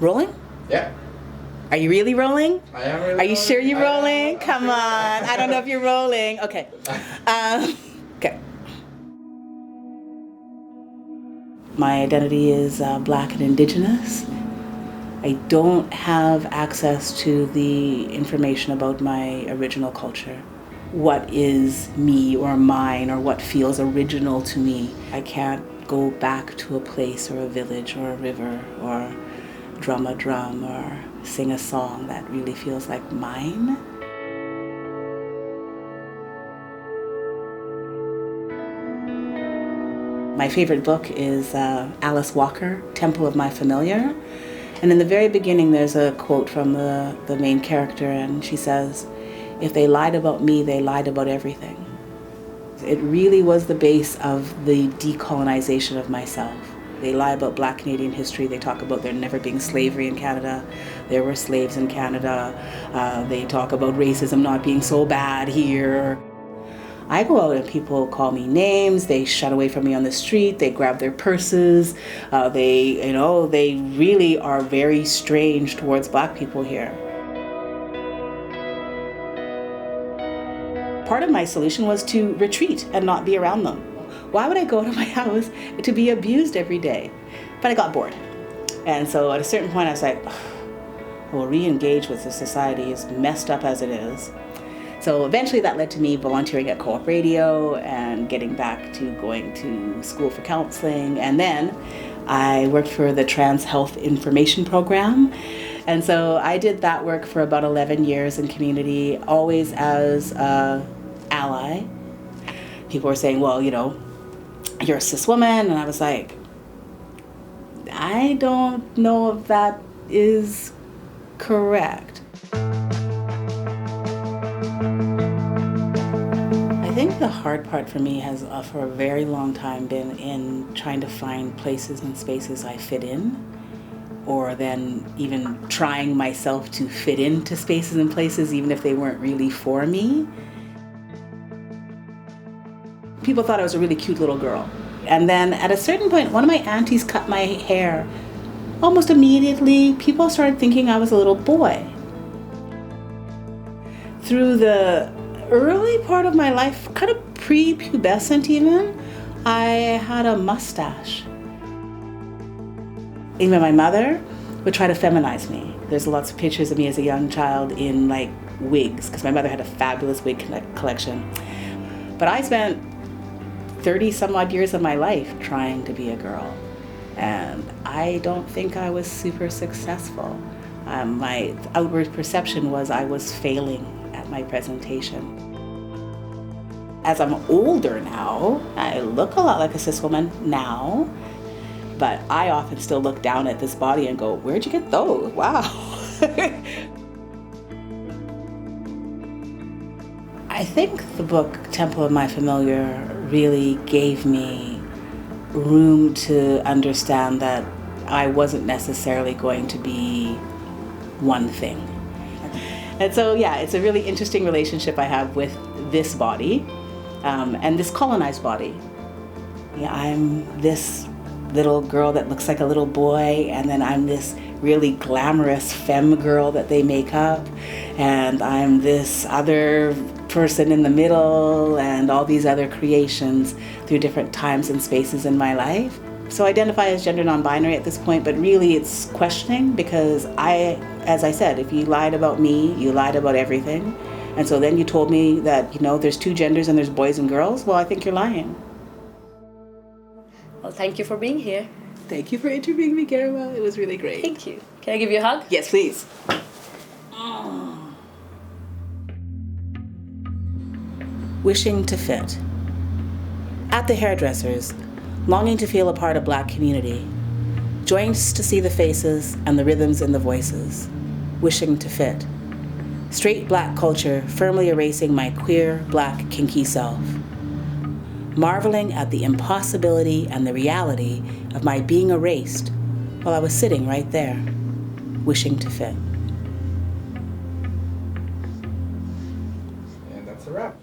Rolling? Yeah. Are you really rolling? I am really Are you sure you're rolling? I'm Come sure. on. I don't know if you're rolling. Okay. Okay. My identity is Black and Indigenous. I don't have access to the information about my original culture. What is me or mine or what feels original to me. I can't go back to a place or a village or a river or drum a drum or sing a song that really feels like mine. My favorite book is Alice Walker, Temple of My Familiar. And in the very beginning, there's a quote from the main character, and she says, "If they lied about me, they lied about everything." It really was the base of the decolonization of myself. They lie about Black Canadian history. They talk about there never being slavery in Canada. There were slaves in Canada. They talk about racism not being so bad here. I go out and people call me names, they shut away from me on the street, they grab their purses, they really are very strange towards Black people here. Part of my solution was to retreat and not be around them. Why would I go to my house to be abused every day? But I got bored. And so at a certain point I was like, I will re-engage with the society as messed up as it is. So eventually that led to me volunteering at Co-op Radio and getting back to going to school for counseling. And then I worked for the Trans Health Information Program. And so I did that work for about 11 years in community, always as an ally. People were saying, well, you're a cis woman. And I was like, I don't know if that is correct. I think the hard part for me has for a very long time been in trying to find places and spaces I fit in, or then even trying myself to fit into spaces and places even if they weren't really for me. People thought I was a really cute little girl. And then at a certain point, one of my aunties cut my hair. Almost immediately, people started thinking I was a little boy. Through the early part of my life, kind of pre-pubescent even, I had a mustache. Even my mother would try to feminize me. There's lots of pictures of me as a young child in wigs, because my mother had a fabulous wig collection. But I spent 30 some odd years of my life trying to be a girl. And I don't think I was super successful. My outward perception was I was failing at my presentation. As I'm older now, I look a lot like a cis woman now, but I often still look down at this body and go, where'd you get those? Wow. I think the book Temple of My Familiar really gave me room to understand that I wasn't necessarily going to be one thing. And so, it's a really interesting relationship I have with this body and this colonized body. Yeah, I'm this little girl that looks like a little boy, and then I'm this really glamorous femme girl that they make up, and I'm this other person in the middle, and all these other creations through different times and spaces in my life. So I identify as gender non-binary at this point, but really it's questioning, because as I said, if you lied about me, you lied about everything. And so then you told me that, there's two genders and there's boys and girls. Well, I think you're lying. Well, thank you for being here. Thank you for interviewing me, Garima. It was really great. Thank you. Can I give you a hug? Yes, please. Wishing to fit. At the hairdressers, longing to feel a part of Black community, joints to see the faces and the rhythms in the voices, wishing to fit. Straight Black culture firmly erasing my queer, Black, kinky self. Marveling at the impossibility and the reality of my being erased while I was sitting right there, wishing to fit. And that's a wrap.